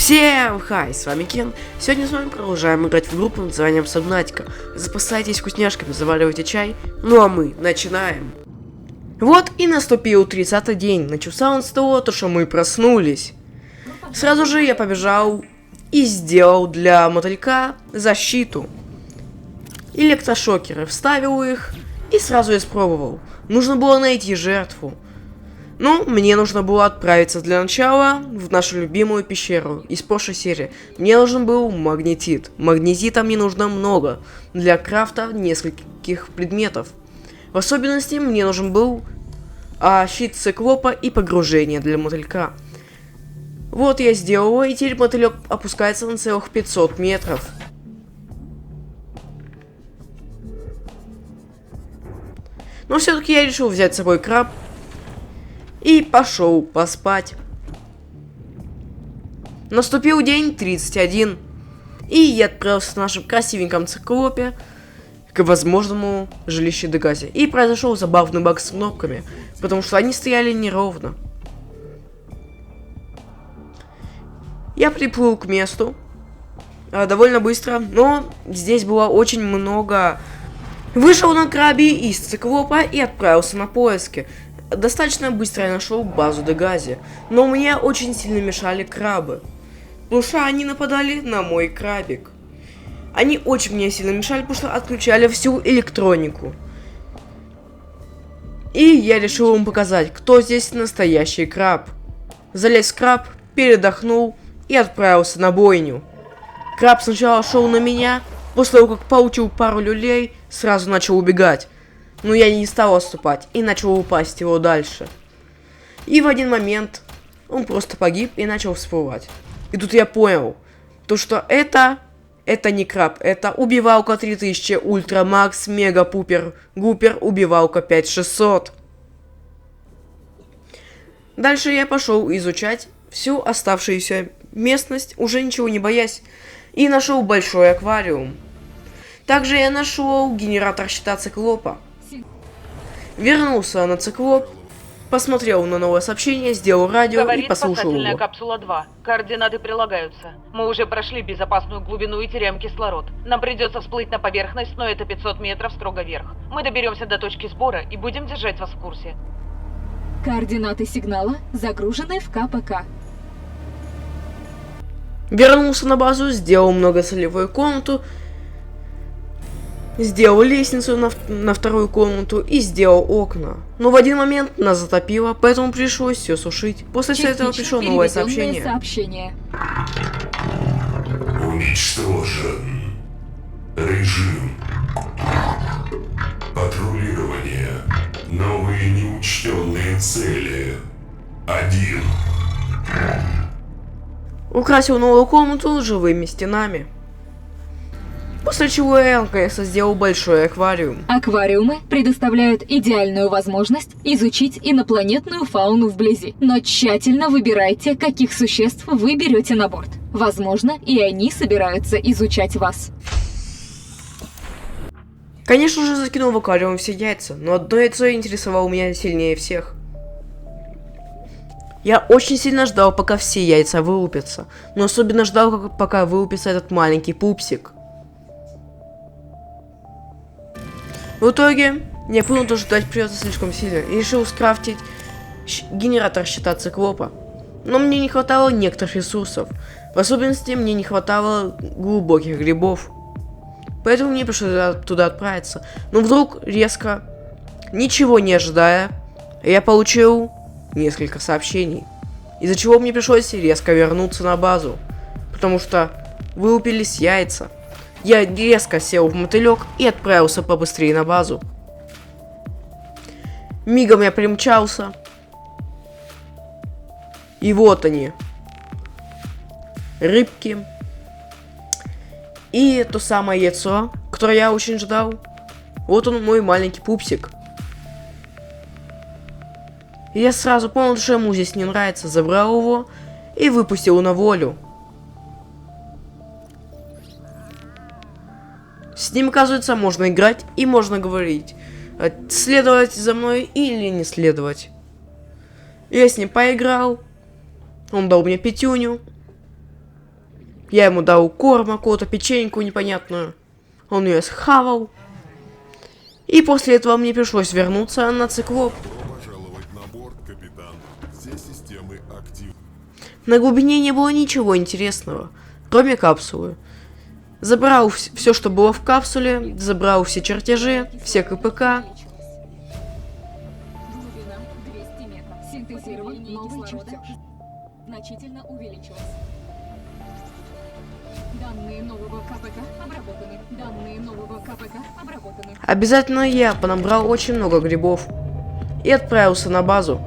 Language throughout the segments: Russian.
Всем хай, с вами Кен. Сегодня с вами продолжаем играть в игру под названием Сабнатика. Запасайтесь вкусняшками, заваривайте чай, ну а мы начинаем. Вот и наступил 30-й день. Начался он с того, что мы проснулись. Сразу же я побежал и сделал для мотылька защиту. Электрошокеры, вставил их и сразу испробовал. Нужно было найти жертву. Ну, мне нужно было отправиться для начала в нашу любимую пещеру из прошлой серии. Мне нужен был магнетит. Магнетита мне нужно много для крафта нескольких предметов. В особенности мне нужен был щит циклопа и погружение для мотылька. Вот я сделал его, и теперь мотылек опускается на целых 500 метров. Но все-таки я решил взять с собой краб. И пошел поспать. Наступил день 31. И я отправился в нашем красивеньком циклопе к возможному жилищу Дегази. И произошел забавный баг с кнопками, потому что они стояли неровно. Я приплыл к месту довольно быстро, но здесь было очень много. Вышел на крабе из циклопа и отправился на поиски. Достаточно быстро я нашел базу Дегази, но мне очень сильно мешали крабы, потому что они нападали на мой крабик. Они очень мне сильно мешали, потому что отключали всю электронику. И я решил им показать, кто здесь настоящий краб. Залез в краб, передохнул и отправился на бойню. Краб сначала шел на меня, после того как получил пару люлей, сразу начал убегать. Но я не стал отступать и начал упасть его дальше. И в один момент он просто погиб и начал всплывать. И тут я понял, то что это не краб, это убивалка 3000, ультра макс, мега пупер, гупер, убивалка 5600. Дальше я пошел изучать всю оставшуюся местность, уже ничего не боясь, и нашел большой аквариум. Также я нашел генератор щита циклопа. Вернулся на циклоп, посмотрел на новое сообщение, сделал радио и послушал его. Капсула 2. Координаты прилагаются. Мы уже прошли безопасную глубину и теряем кислород. Нам придется всплыть на поверхность, но это 500 метров строго вверх. Мы доберемся до точки сбора и будем держать вас в курсе. Координаты сигнала загружены в КПК. Вернулся на базу, сделал многоцелевую комнату, сделал лестницу на вторую комнату и сделал окна. Но в один момент нас затопило, поэтому пришлось все сушить. После этого пришло новое сообщение. Уничтожен. Режим. Патрулирование. Новые неучтенные цели. 1. Украсил новую комнату живыми стенами. После чего я наконец-то сделал большой аквариум. Аквариумы предоставляют идеальную возможность изучить инопланетную фауну вблизи. Но тщательно выбирайте, каких существ вы берете на борт. Возможно, и они собираются изучать вас. Конечно же, закинул в аквариум все яйца, но одно яйцо интересовало меня сильнее всех. Я очень сильно ждал, пока все яйца вылупятся, но особенно ждал, пока вылупится этот маленький пупсик. В итоге, я понял, что ждать придется слишком сильно, и решил скрафтить генератор щита циклопа. Но мне не хватало некоторых ресурсов, в особенности мне не хватало глубоких грибов. Поэтому мне пришлось туда отправиться. Но вдруг, резко, ничего не ожидая, я получил несколько сообщений, из-за чего мне пришлось резко вернуться на базу, потому что вылупились яйца. Я резко сел в мотылек и отправился побыстрее на базу. Мигом я примчался. И вот они. Рыбки. И то самое яйцо, которое я очень ждал. Вот он, мой маленький пупсик. И я сразу понял, что ему здесь не нравится. Забрал его и выпустил на волю. С ним, оказывается, можно играть и можно говорить. Следовать за мной или не следовать. Я с ним поиграл. Он дал мне пятюню. Я ему дал корма, какую-то печеньку непонятную. Он ее схавал. И после этого мне пришлось вернуться на циклоп. Добро пожаловать на борт, капитан. Все системы активны. На глубине не было ничего интересного, кроме капсулы. Забрал все, что было в капсуле, забрал все чертежи, все КПК. Глубина 200 метров. Синтезирование кислорода значительно увеличилось. Данные нового КПК обработаны. Данные нового КПК обработаны. Обязательно я понабрал очень много грибов и отправился на базу.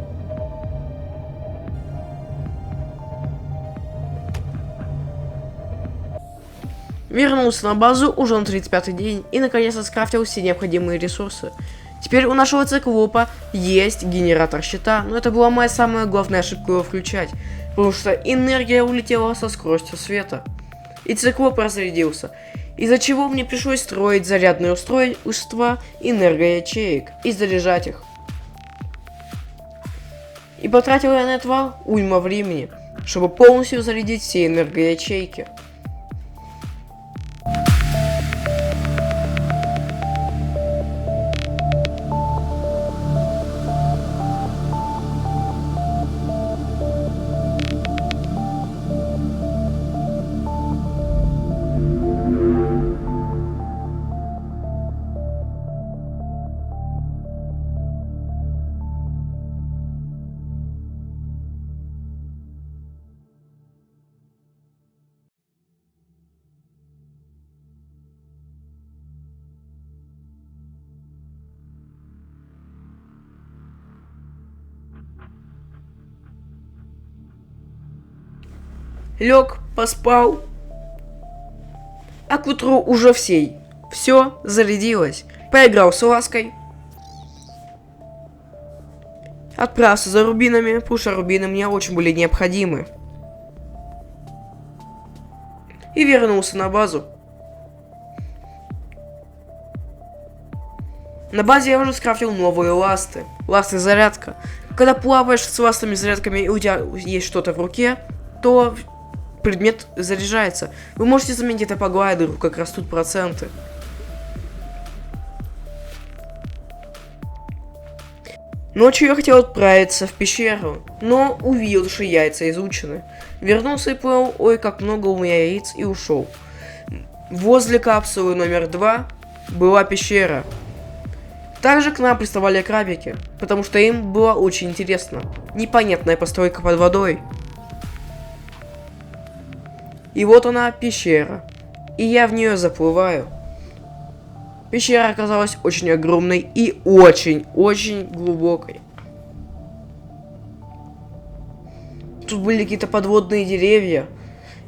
Вернулся на базу уже на 35-й день и наконец-то скрафтил все необходимые ресурсы. Теперь у нашего циклопа есть генератор щита, но это была моя самая главная ошибка его включать, потому что энергия улетела со скоростью света. И циклоп разрядился, из-за чего мне пришлось строить зарядные устройства энергоячеек и заряжать их. И потратил я на это уйма времени, чтобы полностью зарядить все энергоячейки. Лег, поспал. А к утру уже все зарядилось. Поиграл с лаской. Отправился за рубинами, потому что рубины мне очень были необходимы. И вернулся на базу. На базе я уже скрафтил новые ласты. Ласты зарядка. Когда плаваешь с ластами зарядками и у тебя есть что-то в руке, то предмет заряжается. Вы можете заметить это по глайдеру, как растут проценты. Ночью я хотел отправиться в пещеру, но увидел, что яйца изучены. Вернулся и понял, ой, как много у меня яиц, и ушел. Возле капсулы номер 2 была пещера. Также к нам приставали крабики, потому что им было очень интересно. Непонятная постройка под водой. И вот она, пещера. И я в нее заплываю. Пещера оказалась очень огромной и очень-очень глубокой. Тут были какие-то подводные деревья.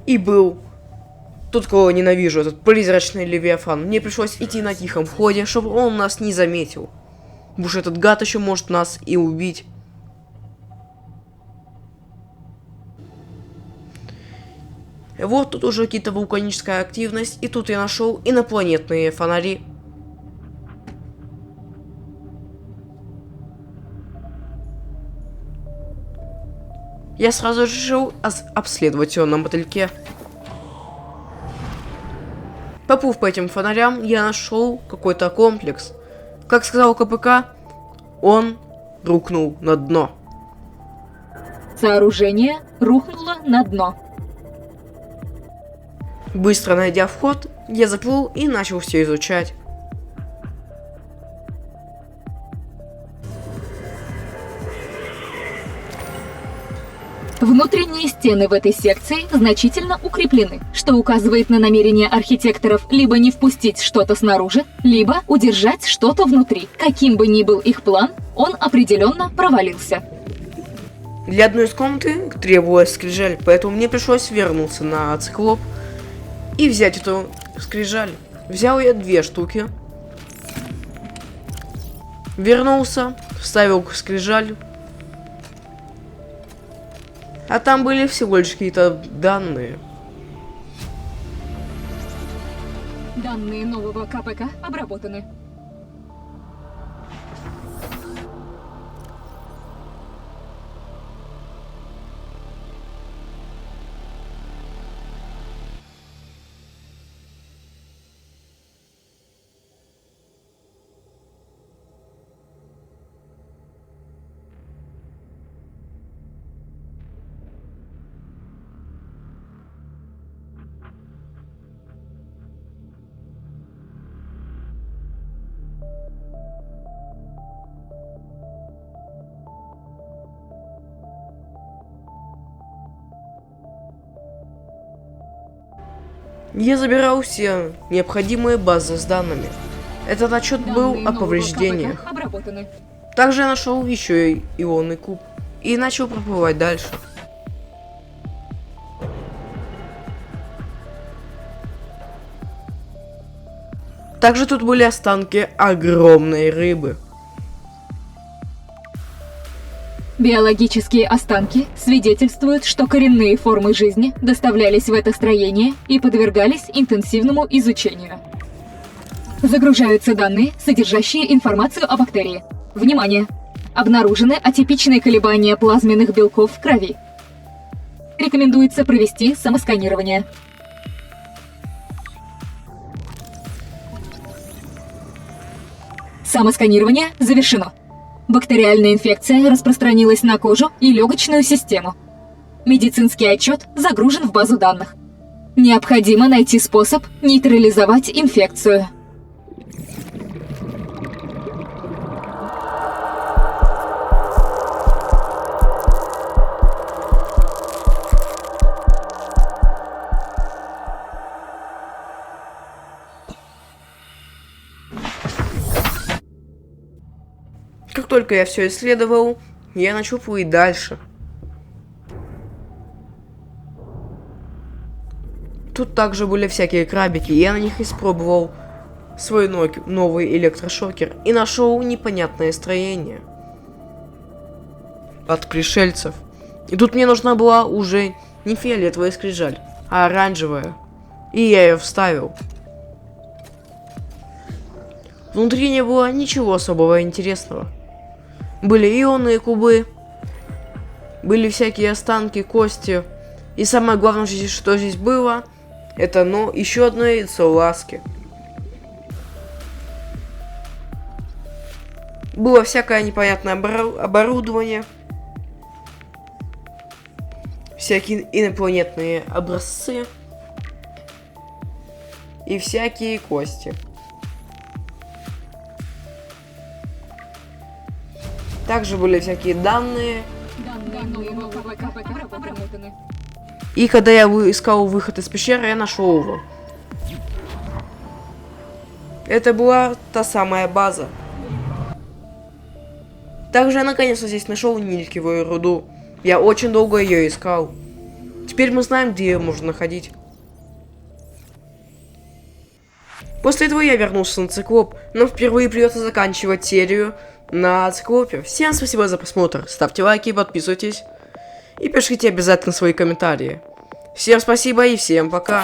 И был тот, кого я ненавижу, этот призрачный левиафан. Мне пришлось идти на тихом ходе, чтобы он нас не заметил. Потому что этот гад еще может нас и убить. Вот тут уже какие-то вулканическая активность, и тут я нашел инопланетные фонари. Я сразу решил обследовать его на мотыльке. Поплыв по этим фонарям, я нашел какой-то комплекс. Как сказал КПК, он рухнул на дно. Сооружение рухнуло на дно. Быстро найдя вход, я заплыл и начал все изучать. Внутренние стены в этой секции значительно укреплены, что указывает на намерение архитекторов либо не впустить что-то снаружи, либо удержать что-то внутри. Каким бы ни был их план, он определенно провалился. Для одной из комнаты требовалась скрижаль, поэтому мне пришлось вернуться на циклоп и взять эту скрижаль. Взял я 2 штуки. Вернулся, вставил скрижаль. А там были всего лишь какие-то данные. Данные нового КПК обработаны. Я забирал все необходимые базы с данными. Этот отчет был Данные о нового повреждениях. КПК обработаны. Также я нашел еще и ионный куб и начал проплывать дальше. Также тут были останки огромной рыбы. Биологические останки свидетельствуют, что коренные формы жизни доставлялись в это строение и подвергались интенсивному изучению. Загружаются данные, содержащие информацию о бактерии. Внимание! Обнаружены атипичные колебания плазменных белков в крови. Рекомендуется провести самосканирование. Самосканирование завершено. Бактериальная инфекция распространилась на кожу и легочную систему. Медицинский отчет загружен в базу данных. Необходимо найти способ нейтрализовать инфекцию. Как только я все исследовал, я начал плыть дальше. Тут также были всякие крабики, я на них испробовал свой новый электрошокер и нашел непонятное строение от пришельцев. И тут мне нужна была уже не фиолетовая скрижаль, а оранжевая. И я ее вставил. Внутри не было ничего особого интересного. Были ионные кубы, были всякие останки, кости. И самое главное, что здесь было, это еще одно яйцо ласки. Было всякое непонятное оборудование, всякие инопланетные образцы и всякие кости. Также были всякие данные. Данные нового КПК обработаны. И когда я искал выход из пещеры, я нашел его. Это была та самая база. Также я наконец-то здесь нашел нильскую руду. Я очень долго ее искал. Теперь мы знаем, где ее можно находить. После этого я вернулся на Циклоп, но впервые придется заканчивать серию на Циклопе. Всем спасибо за просмотр. Ставьте лайки, подписывайтесь. И пишите обязательно свои комментарии. Всем спасибо и всем пока.